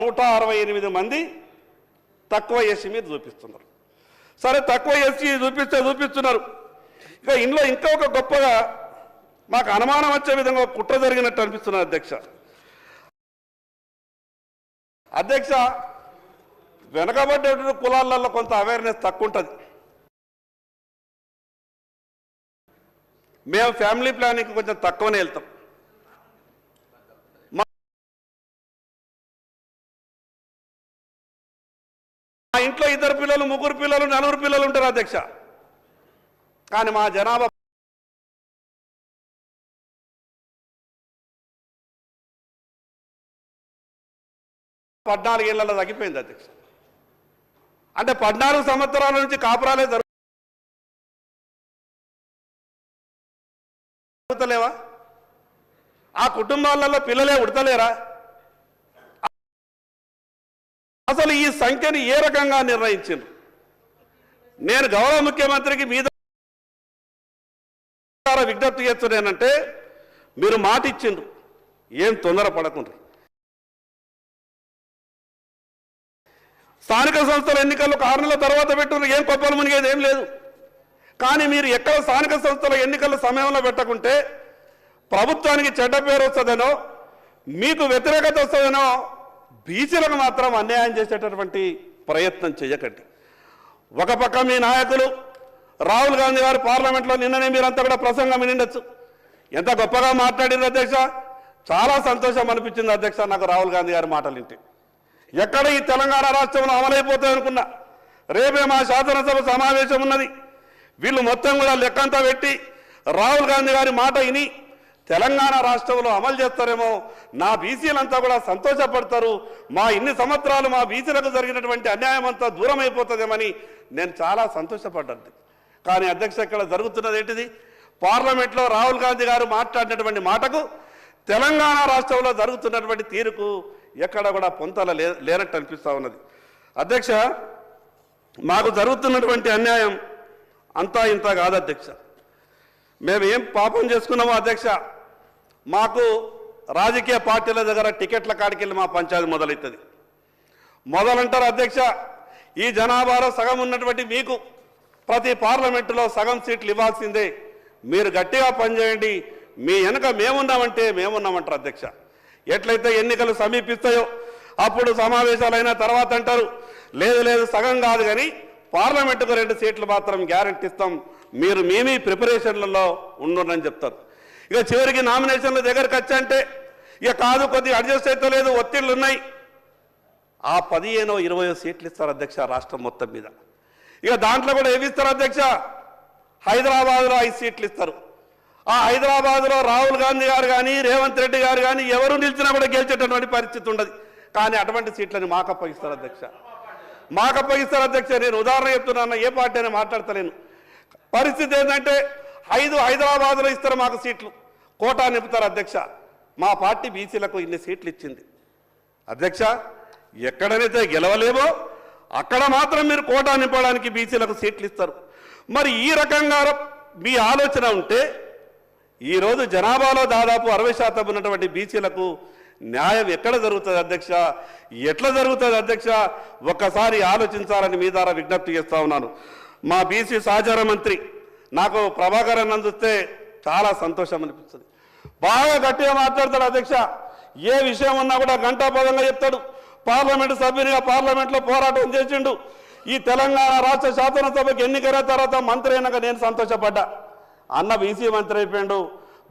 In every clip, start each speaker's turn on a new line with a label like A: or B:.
A: 168 మంది తక్కువ ఎస్సీ మీద చూపిస్తున్నారు. సరే, తక్కువ ఎస్సీ చూపిస్తున్నారు. ఇక ఇందులో ఇంకా ఒక గొప్పగా మాకు అనుమానం వచ్చే విధంగా కుట్ర జరిగినట్టు అనిపిస్తున్నారు అధ్యక్ష. వెనకబడ్డ కులాలలో కొంత అవేర్నెస్ తక్కువ ఉంటుంది. మేము ఫ్యామిలీ ప్లానింగ్ కొంచెం తక్కువనే వెళ్తాం. మా ఇంట్లో 2 పిల్లలు, 3 పిల్లలు, 4 పిల్లలు ఉంటారు అధ్యక్ష. కానీ మా జనాభా 14 ఏళ్లలో తగ్గిపోయింది అధ్యక్ష. అంటే 14 సంవత్సరాల నుంచి కాపురాలే జరుగుతలేవా? ఆ కుటుంబాలలో పిల్లలే ఉడతలేరా? అసలు ఈ సంఖ్యని ఏ రకంగా నిర్ణయించారు? నేను గౌరవ ముఖ్యమంత్రికి మీద విజ్ఞప్తి చేస్తున్నానంటే, మీరు మాట ఇచ్చిండ్రు, ఏం తొందర పడకుండా. స్థానిక సంస్థల ఎన్నికల్లో 6 నెలల తర్వాత పెట్టుకున్న ఏం కొప్పలు మునిగేది ఏం లేదు. కానీ మీరు ఎక్కడ స్థానిక సంస్థల ఎన్నికల సమయంలో పెట్టకుంటే ప్రభుత్వానికి చెడ్డ పేరు వస్తుందనో, మీకు వ్యతిరేకత వస్తుందనో బీసీలకు మాత్రం అన్యాయం చేసేటటువంటి ప్రయత్నం చేయకండి. ఒక పక్క మీ నాయకులు రాహుల్ గాంధీ గారు పార్లమెంట్లో నిన్ననే మీరంతా కూడా ప్రసంగం వినిండొచ్చు. ఎంత గొప్పగా మాట్లాడారు అధ్యక్ష. చాలా సంతోషం అనిపించింది అధ్యక్ష నాకు రాహుల్ గాంధీ గారి మాటలు వింటే. ఎక్కడ ఈ తెలంగాణ రాష్ట్రంలో అమలైపోతాయి అనుకున్నా. రేపే మా శాసనసభ సమావేశం ఉన్నది. వీళ్ళు మొత్తం కూడా లెక్కంతా పెట్టి రాహుల్ గాంధీ గారి మాట విని తెలంగాణ రాష్ట్రంలో అమలు చేస్తారేమో, నా బీసీలంతా కూడా సంతోషపడతారు, మా ఇన్ని సంవత్సరాలు మా బీసీలకు జరిగినటువంటి అన్యాయం అంతా దూరం అయిపోతుందేమని నేను చాలా సంతోషపడ్డాను. కానీ అధ్యక్ష, ఇక్కడ జరుగుతున్నది ఏంటిది? పార్లమెంట్లో రాహుల్ గాంధీ గారు మాట్లాడినటువంటి మాటకు తెలంగాణ రాష్ట్రంలో జరుగుతున్నటువంటి తీరుకు ఎక్కడ కూడా పొంతల లేనట్టు అనిపిస్తూ ఉన్నది అధ్యక్ష. మాకు జరుగుతున్నటువంటి అన్యాయం అంతా ఇంత కాదు అధ్యక్ష. మేము ఏం పాపం చేసుకున్నామో అధ్యక్ష, మాకు రాజకీయ పార్టీల దగ్గర టికెట్ల కాడికి వెళ్ళి మా పంచాయతీ మొదలవుతుంది. మొదలంటారు అధ్యక్ష, ఈ జనాభాలో సగం ఉన్నటువంటి మీకు ప్రతి పార్లమెంటులో సగం సీట్లు ఇవ్వాల్సిందే, మీరు గట్టిగా పనిచేయండి, మీ వెనుక మేమున్నామంటే మేమున్నామంటారు అధ్యక్ష. ఎట్లయితే ఎన్నికలు సమీపిస్తాయో అప్పుడు సమావేశాలు అయిన తర్వాత అంటారు, లేదు సగం కాదు కానీ పార్లమెంటుకు 2 సీట్లు మాత్రం గ్యారెంటీ ఇస్తాం, మీరు మేమీ ప్రిపరేషన్లలో ఉండరని చెప్తారు. ఇక చివరికి నామినేషన్ల దగ్గరికి వచ్చంటే ఇక కాదు, కొద్దిగా అడ్జస్ట్ అయితే లేదు, ఒత్తిళ్లు ఉన్నాయి, ఆ 15-20 సీట్లు ఇస్తారు అధ్యక్ష రాష్ట్రం మొత్తం మీద. ఇక దాంట్లో కూడా ఏమి ఇస్తారు అధ్యక్ష? హైదరాబాద్లో 5 సీట్లు ఇస్తారు. ఆ హైదరాబాద్లో రాహుల్ గాంధీ గారు కానీ రేవంత్ రెడ్డి గారు కానీ ఎవరు నిలిచినా కూడా గెలిచేటటువంటి పరిస్థితి ఉండదు. కానీ అటువంటి సీట్లని మాకు అప్పగిస్తారు అధ్యక్ష. నేను ఉదాహరణ చెప్తున్నాను, ఏ పార్టీ అని మాట్లాడతలేను. పరిస్థితి ఏంటంటే 5 హైదరాబాద్లో ఇస్తారు మాకు సీట్లు, కోటా నింపుతారు అధ్యక్ష. మా పార్టీ బీసీలకు ఇన్ని సీట్లు ఇచ్చింది అధ్యక్ష. ఎక్కడనైతే గెలవలేమో అక్కడ మాత్రం మీరు కోటా నింపడానికి బీసీలకు సీట్లు ఇస్తారు. మరి ఈ రకంగా మీ ఆలోచన ఉంటే ఈరోజు జనాభాలో దాదాపు 60% ఉన్నటువంటి బీసీలకు న్యాయం ఎక్కడ జరుగుతుంది అధ్యక్ష? ఎట్లా జరుగుతుంది అధ్యక్ష? ఒక్కసారి ఆలోచించాలని మీ ద్వారా విజ్ఞప్తి చేస్తూ ఉన్నాను. మా బీసీ సహచార మంత్రి నాకు ప్రభాకర్ అన్నం చూస్తే చాలా సంతోషం అనిపిస్తుంది. బాగా గట్టిగా మాట్లాడతాడు అధ్యక్ష. ఏ విషయం ఉన్నా కూడా గంటాపదంగా చెప్తాడు. పార్లమెంటు సభ్యునిగా పార్లమెంట్లో పోరాటం చేసిండు. ఈ తెలంగాణ రాష్ట్ర శాసనసభకు ఎన్నికైన తర్వాత మంత్రి అయినాక నేను సంతోషపడ్డా. అన్న బీసీ మంత్రి అయిపోయాడు,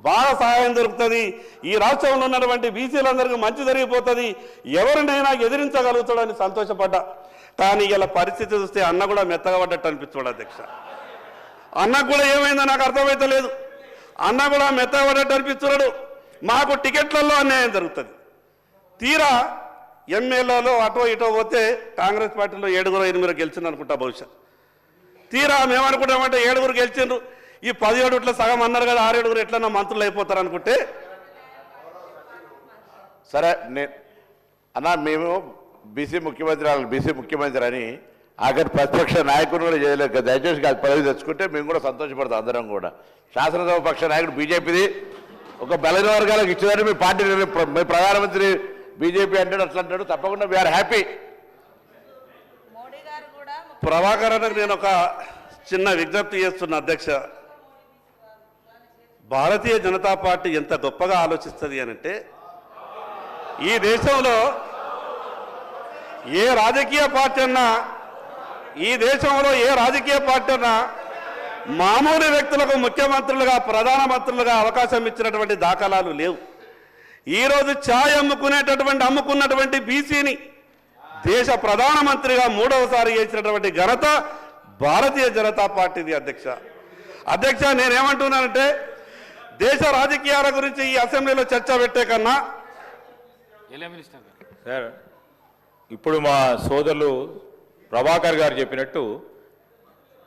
A: బాగా సహాయం దొరుకుతుంది, ఈ రాష్ట్రంలో ఉన్నటువంటి బీసీలందరికీ మంచి జరిగిపోతుంది, ఎవరినైనా ఎదిరించగలుగుతాడని సంతోషపడ్డా. కానీ ఇలా పరిస్థితి చూస్తే అన్న కూడా మెత్తగా పడ్డట్టు అనిపిస్తాడు అధ్యక్ష. అన్నకు కూడా ఏమైందో నాకు అర్థమైతే లేదు. అన్న కూడా మెత్తగా పడ్డట్టు అనిపిస్తున్నాడు. మాకు టికెట్లలో అన్యాయం జరుగుతుంది. తీరా ఎమ్మెల్యేలో అటో ఇటో పోతే కాంగ్రెస్ పార్టీలో 7-8 గెలిచింది అనుకుంటా బహుశా. తీరా మేమనుకుంటామంటే 7 గెలిచిండ్రు, ఈ 17 సగం అన్నారు కదా, 6-7 ఎట్లన్నా మంత్రులు అయిపోతారు అనుకుంటే.
B: సరే అన్నా, మేము బీసీ ముఖ్యమంత్రి అని ఆఖరి ప్రతిపక్ష నాయకుడు కూడా చేయలేక దయచేసి కాదు పదవి తెచ్చుకుంటే మేము కూడా సంతోషపడతాం. అందరం కూడా శాసనసభ పక్ష నాయకుడు బీజేపీది ఒక బలైన వర్గాలకు ఇచ్చేదని మీ పార్టీ మీ ప్రధానమంత్రి బీజేపీ అంటాడు, అట్లా అంటాడు. తప్పకుండా వీఆర్ హ్యాపీ.
C: మోడీ గారు కూడా
A: ప్రభాకర్ అన్నకు నేను ఒక చిన్న విజ్ఞప్తి చేస్తున్నా అధ్యక్ష. భారతీయ జనతా పార్టీ ఎంత గొప్పగా ఆలోచిస్తుంది అనంటే, ఈ దేశంలో ఏ రాజకీయ పార్టీ అన్నా మామూలు వ్యక్తులకు ముఖ్యమంత్రులుగా ప్రధానమంత్రులుగా అవకాశం ఇచ్చినటువంటి దాఖలాలు లేవు. ఈరోజు ఛాయ్ అమ్ముకున్నటువంటి బీసీని దేశ ప్రధానమంత్రిగా 3వసారి చేసినటువంటి ఘనత భారతీయ జనతా పార్టీది అధ్యక్ష. నేనేమంటున్నానంటే, దేశ రాజకీయాల గురించి ఈ అసెంబ్లీలో చర్చ పెట్టే కన్నా
D: సార్, ఇప్పుడు మా సోదరులు ప్రభాకర్ గారు చెప్పినట్టు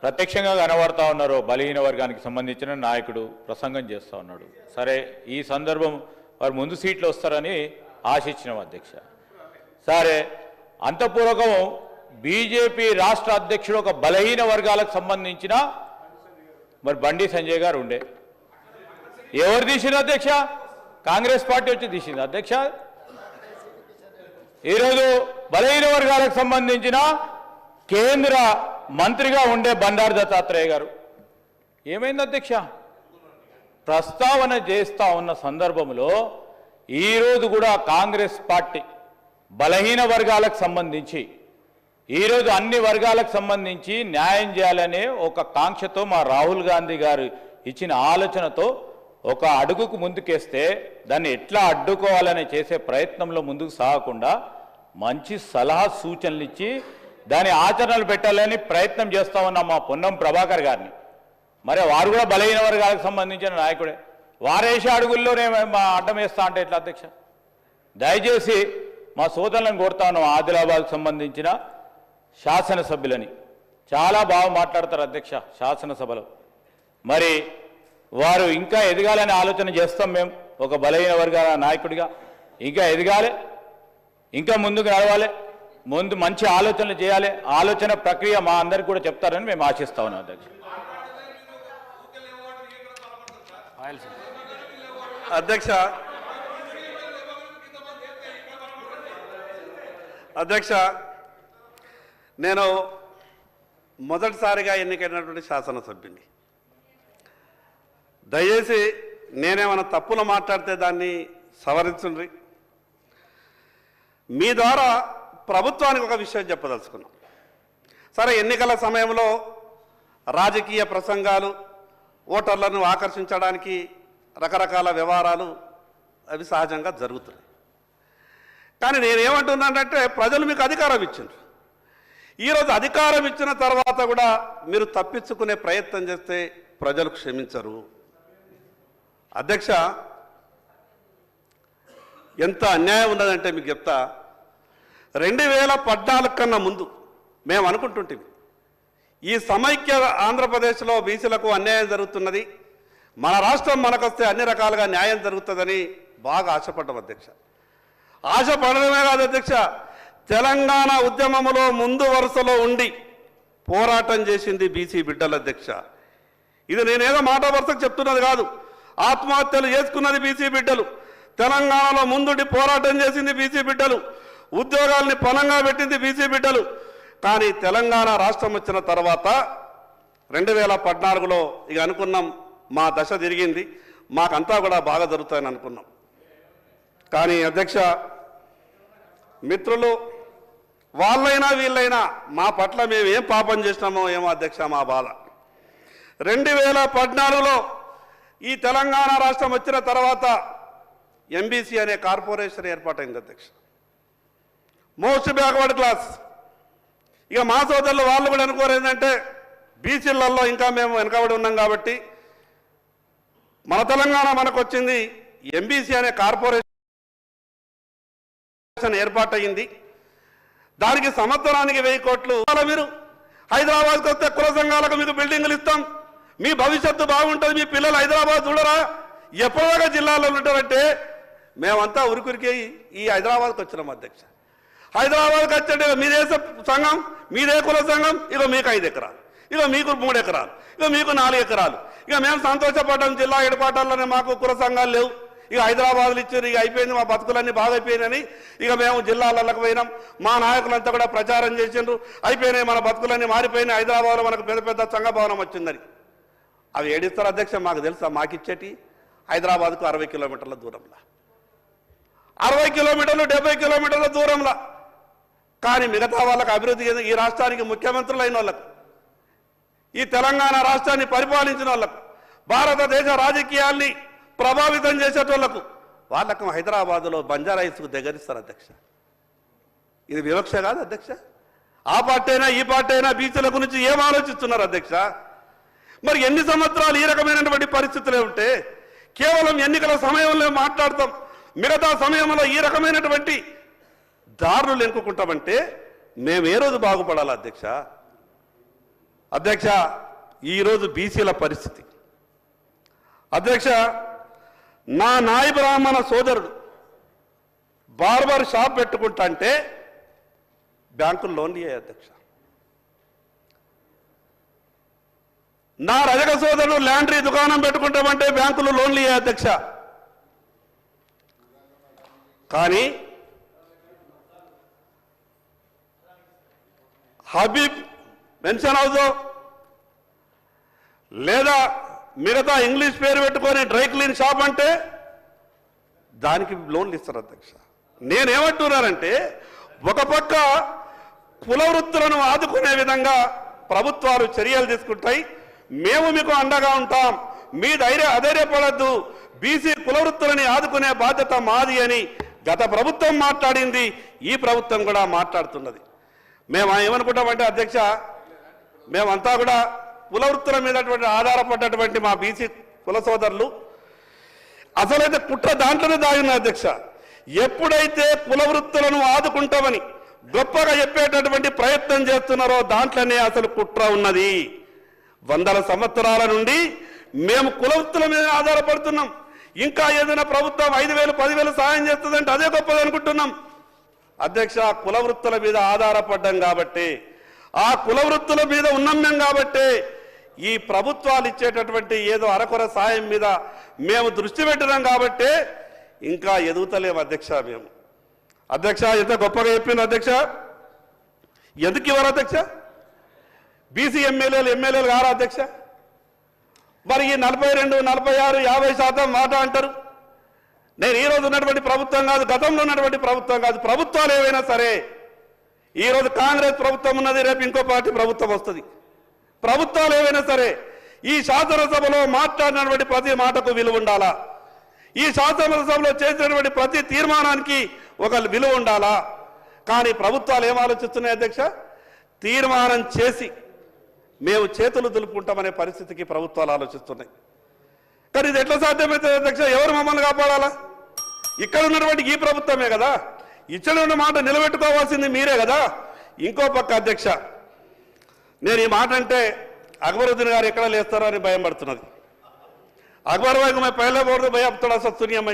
D: ప్రత్యక్షంగా కనబడతా ఉన్నారు. బలహీన వర్గానికి సంబంధించిన నాయకుడు ప్రసంగం చేస్తూ ఉన్నాడు. సరే, ఈ సందర్భం వారు ముందు సీట్లు వస్తారని ఆశించినాం అధ్యక్ష. సరే, అంతపూర్వకం బీజేపీ రాష్ట్ర అధ్యక్షుడు ఒక బలహీన వర్గాలకు సంబంధించిన మరి బండి సంజయ్ గారు ఉండే. ఎవరు తీసింది అధ్యక్ష? కాంగ్రెస్ పార్టీ వచ్చి తీసింది అధ్యక్ష. ఈరోజు బలహీన వర్గాలకు సంబంధించిన కేంద్ర మంత్రిగా ఉండే బండారు దత్తాత్రేయ గారు ఏమైంది అధ్యక్ష? ప్రస్తావన చేస్తూ ఉన్న సందర్భంలో ఈరోజు కూడా కాంగ్రెస్ పార్టీ బలహీన వర్గాలకు సంబంధించి ఈరోజు అన్ని వర్గాలకు సంబంధించి న్యాయం చేయాలనే ఒక కాంక్షతో మా రాహుల్ గాంధీ గారు ఇచ్చిన ఆలోచనతో ఒక అడుగుకు ముందుకేస్తే దాన్ని ఎట్లా అడ్డుకోవాలని చేసే ప్రయత్నంలో ముందుకు సాగకుండా మంచి సలహా సూచనలు ఇచ్చి దాని ఆచరణలు పెట్టాలని ప్రయత్నం చేస్తూ ఉన్నాం మా పొన్నం ప్రభాకర్ గారిని. మరి వారు కూడా బలహీన వర్గాలకు సంబంధించిన నాయకుడే. వారేసే అడుగుల్లోనే మా అడ్డం వేస్తా అంటే ఎట్లా అధ్యక్ష? దయచేసి మా సోదరులను కోరుతాను, ఆదిలాబాద్కు సంబంధించిన శాసనసభ్యులని చాలా బాగా మాట్లాడతారు అధ్యక్ష శాసనసభలో. మరి వారు ఇంకా ఎదగాలని ఆలోచన చేస్తాం. మేము ఒక బలహీన వర్గాల నాయకుడిగా ఇంకా ఎదగాలి, ఇంకా ముందుకు నడవాలి, ముందు మంచి ఆలోచనలు చేయాలి. ఆలోచన ప్రక్రియ మా అందరికి కూడా చెప్తారని మేము ఆశిస్తా ఉన్నాం అధ్యక్ష.
A: అధ్యక్ష, నేను మొదటిసారిగా ఎన్నికైనటువంటి శాసనసభ్యుని. దయచేసి నేనేమైనా తప్పులు మాట్లాడితే దాన్ని సవరించుండ్రి. మీ ద్వారా ప్రభుత్వానికి ఒక విషయం చెప్పదలుచుకున్నాం. సరే, ఎన్నికల సమయంలో రాజకీయ ప్రసంగాలు, ఓటర్లను ఆకర్షించడానికి రకరకాల వ్యవహారాలు అవి సహజంగా జరుగుతున్నాయి. కానీ నేనేమంటున్నానంటే, ప్రజలు మీకు అధికారం ఇచ్చిండ్రు. ఈరోజు అధికారం ఇచ్చిన తర్వాత కూడా మీరు తప్పించుకునే ప్రయత్నం చేస్తే ప్రజలు క్షమించరు. అధ్యక్ష, ఎంత అన్యాయం ఉన్నదంటే మీకు చెప్తా. 2014 కన్నా ముందు మేము అనుకుంటుంటే ఈ సమైక్య ఆంధ్రప్రదేశ్లో బీసీలకు అన్యాయం జరుగుతున్నది, మన రాష్ట్రం మనకొస్తే అన్ని రకాలుగా న్యాయం జరుగుతుందని బాగా ఆశపడ్డాం అధ్యక్ష. ఆశపడడమే కాదు అధ్యక్ష, తెలంగాణ ఉద్యమంలో ముందు వరుసలో ఉండి పోరాటం చేసింది బీసీ బిడ్డల అధ్యక్ష. ఇది నేనేదో మాట వరుసకు చెప్తున్నది కాదు. ఆత్మహత్యలు చేసుకున్నది బీసీ బిడ్డలు, తెలంగాణలో ముందుండి పోరాటం చేసింది బీసీ బిడ్డలు, ఉద్యోగాల్ని పణంగా పెట్టింది బీసీ బిడ్డలు. కానీ తెలంగాణ రాష్ట్రం వచ్చిన తర్వాత 2014లో ఇక అనుకున్నాం, మా దశ తిరిగింది, మాకంతా కూడా బాగా జరుగుతాయని అనుకున్నాం. కానీ అధ్యక్ష, మిత్రులు వాళ్ళైనా వీళ్ళైనా మా పట్ల మేము ఏం పాపం చేసినామో ఏమో అధ్యక్ష మా బాధ. 2014లో ఈ తెలంగాణ రాష్ట్రం వచ్చిన తర్వాత ఎంబీసీ అనే కార్పొరేషన్ ఏర్పాటైంది అధ్యక్ష. Most backward class. ఇక మా సోదరులు వాళ్ళు కూడా అనుకోరు ఏంటంటే, బీసీలలో ఇంకా మేము వెనకబడి ఉన్నాం కాబట్టి మన తెలంగాణ మనకు వచ్చింది, ఎంబీసీ అనే కార్పొరేషన్ ఏర్పాటయింది. దానికి సంవత్సరానికి 1000 కోట్లు. మీరు హైదరాబాద్కి వస్తే కుల సంఘాలకు మీకు బిల్డింగులు ఇస్తాం, మీ భవిష్యత్తు బాగుంటుంది, మీ పిల్లలు హైదరాబాద్ చూడరా, ఎప్పటిదాకా జిల్లాలో ఉంటారంటే మేమంతా ఉరికురికి ఈ హైదరాబాద్కి వచ్చినాం అధ్యక్ష. హైదరాబాద్కి వచ్చే మీదే సంఘం, మీదే కుల సంఘం, ఇక మీకు 5 ఎకరాలు, ఇక మీకు 3 ఎకరాలు, ఇక మీకు 4 ఎకరాలు. ఇక మేము సంతోషపడ్డాం, జిల్లా ఏర్పాటాల్లోనే మాకు కుల సంఘాలు లేవు, ఇక హైదరాబాద్లో ఇచ్చారు, ఇక అయిపోయింది, మా బతుకులన్నీ బాగా అయిపోయినాయని ఇక మేము జిల్లాలకు పోయినాం, మా నాయకులంతా కూడా ప్రచారం చేసిండ్రు, అయిపోయినాయి మన బతుకులన్నీ మారిపోయినాయి, హైదరాబాద్లో మనకు పెద్ద పెద్ద సంఘభవనం వచ్చిందని. అవి ఏడిస్తారు అధ్యక్ష, మాకు తెలుసా? మాకిచ్చేటి హైదరాబాద్కు 60 కిలోమీటర్ల దూరంలో, 60 కిలోమీటర్లు 70 కిలోమీటర్ల దూరంలో. కానీ మిగతా వాళ్ళకు అభివృద్ధి ఈ రాష్ట్రానికి ముఖ్యమంత్రులు అయిన వాళ్ళకు, ఈ తెలంగాణ రాష్ట్రాన్ని పరిపాలించిన వాళ్ళకు, భారతదేశ రాజకీయాల్ని ప్రభావితం చేసేటోళ్లకు వాళ్ళకు హైదరాబాద్లో బంజారా హిల్స్కు దగ్గరిస్తారు అధ్యక్ష. ఇది వివక్ష కాదు అధ్యక్ష? ఆ పార్టీ అయినా ఈ పార్టీ అయినా బీసీల గురించి ఏం ఆలోచిస్తున్నారు అధ్యక్ష? మరి ఎన్ని సంవత్సరాలు ఈ రకమైనటువంటి పరిస్థితులే ఉంటే కేవలం ఎన్నికల సమయంలో మాట్లాడతాం, మిగతా సమయంలో ఈ రకమైనటువంటి దారులు ఎన్నుకుంటామంటే మేము ఏ రోజు బాగుపడాలి అధ్యక్ష? అధ్యక్ష, ఈరోజు బీసీల పరిస్థితి అధ్యక్ష, నా నాయ బ్రాహ్మణ సోదరుడు బార్బర్ షాప్ పెట్టుకుంటా అంటే బ్యాంకులు లోన్లు ఇయ్యాయి అధ్యక్ష. నా రజక సోదరుడు ల్యాండ్రీ దుకాణం పెట్టుకుంటామంటే బ్యాంకులు లోన్లు ఇయ్యాయి అధ్యక్ష. కానీ హబీబ్ మెన్షన్ హౌస్ లేదా మిగతా ఇంగ్లీష్ పేరు పెట్టుకొని డ్రై క్లీన్ షాప్ అంటే దానికి లోన్లు ఇస్తారు అధ్యక్ష. నేనేమంటున్నానంటే ఒక పక్క కుల వృత్తులను ఆదుకునే విధంగా ప్రభుత్వాలు చర్యలు తీసుకుంటాయి, మేము మీకు అండగా ఉంటాం, మీ అధైర్యపడద్దు, బీసీ కుల వృత్తులని ఆదుకునే బాధ్యత మాది అని గత ప్రభుత్వం మాట్లాడింది, ఈ ప్రభుత్వం కూడా మాట్లాడుతున్నది. మేము ఏమనుకుంటామంటే అధ్యక్ష, మేమంతా కూడా కుల వృత్తుల మీద ఆధారపడ్డటువంటి మా బీసీ కుల సోదరులు అసలైతే కుట్ర దాంట్లోనే దాగిన అధ్యక్ష. ఎప్పుడైతే కుల వృత్తులను ఆదుకుంటామని గొప్పగా చెప్పేటటువంటి ప్రయత్నం చేస్తున్నారో దాంట్లోనే అసలు కుట్ర ఉన్నది. వందల సంవత్సరాల నుండి మేము కుల వృత్తుల మీద ఆధారపడుతున్నాం. ఇంకా ఏదైనా ప్రభుత్వం 5,000 10,000 సహాయం చేస్తుందంటే అదే గొప్పది అనుకుంటున్నాం అధ్యక్ష. కుల వృత్తుల మీద ఆధారపడ్డాం కాబట్టి, ఆ కుల వృత్తుల మీద ఉన్నాం కాబట్టి ఈ ప్రభుత్వాలు ఇచ్చేటటువంటి ఏదో అరకొర సాయం మీద మేము దృష్టి పెట్టినాం కాబట్టి ఇంకా ఎదుగుతలేము అధ్యక్ష. మేము అధ్యక్ష ఎంత గొప్పగా చెప్పింది అధ్యక్ష. ఎందుకు ఇవ్వరు అధ్యక్ష? బీసీ ఎమ్మెల్యేలు కారా అధ్యక్ష? మరి ఈ 42, 46, 50% మాట అంటారు. నేను ఈరోజు ఉన్నటువంటి ప్రభుత్వం కాదు, గతంలో ఉన్నటువంటి ప్రభుత్వం కాదు, ప్రభుత్వాలు ఏవైనా సరే, ఈరోజు కాంగ్రెస్ ప్రభుత్వం ఉన్నది, రేపు ఇంకో పార్టీ ప్రభుత్వం వస్తుంది. ప్రభుత్వాలు ఏవైనా సరే ఈ శాసనసభలో మాట్లాడినటువంటి ప్రతి మాటకు విలువ ఉండాలా, ఈ శాసనసభలో చేసినటువంటి ప్రతి తీర్మానానికి ఒక విలువ ఉండాలా. కానీ ప్రభుత్వాలు ఏం ఆలోచిస్తున్నాయి అధ్యక్ష? తీర్మానం చేసి మేము చేతులు దులుపుకుంటామనే పరిస్థితికి ప్రభుత్వాలు ఆలోచిస్తున్నాయి. కానీ ఇది ఎట్లా సాధ్యమవుతుంది అధ్యక్ష? ఎవరు మమ్మల్ని కాపాడాలా? ఇక్కడ ఉన్నటువంటి ఈ ప్రభుత్వమే కదా, ఇచ్చిన మాట నిలబెట్టుకోవాల్సింది మీరే కదా. ఇంకో పక్క అధ్యక్ష, నేను ఈ మాట అంటే అక్బరుద్దీన్ గారు ఎక్కడ లేస్తారో అని భయం పడుతున్నది. అక్బర్ భాయ్ को मैं पहले बोल दूं भाई अब थोड़ा सा सुनिए, मैं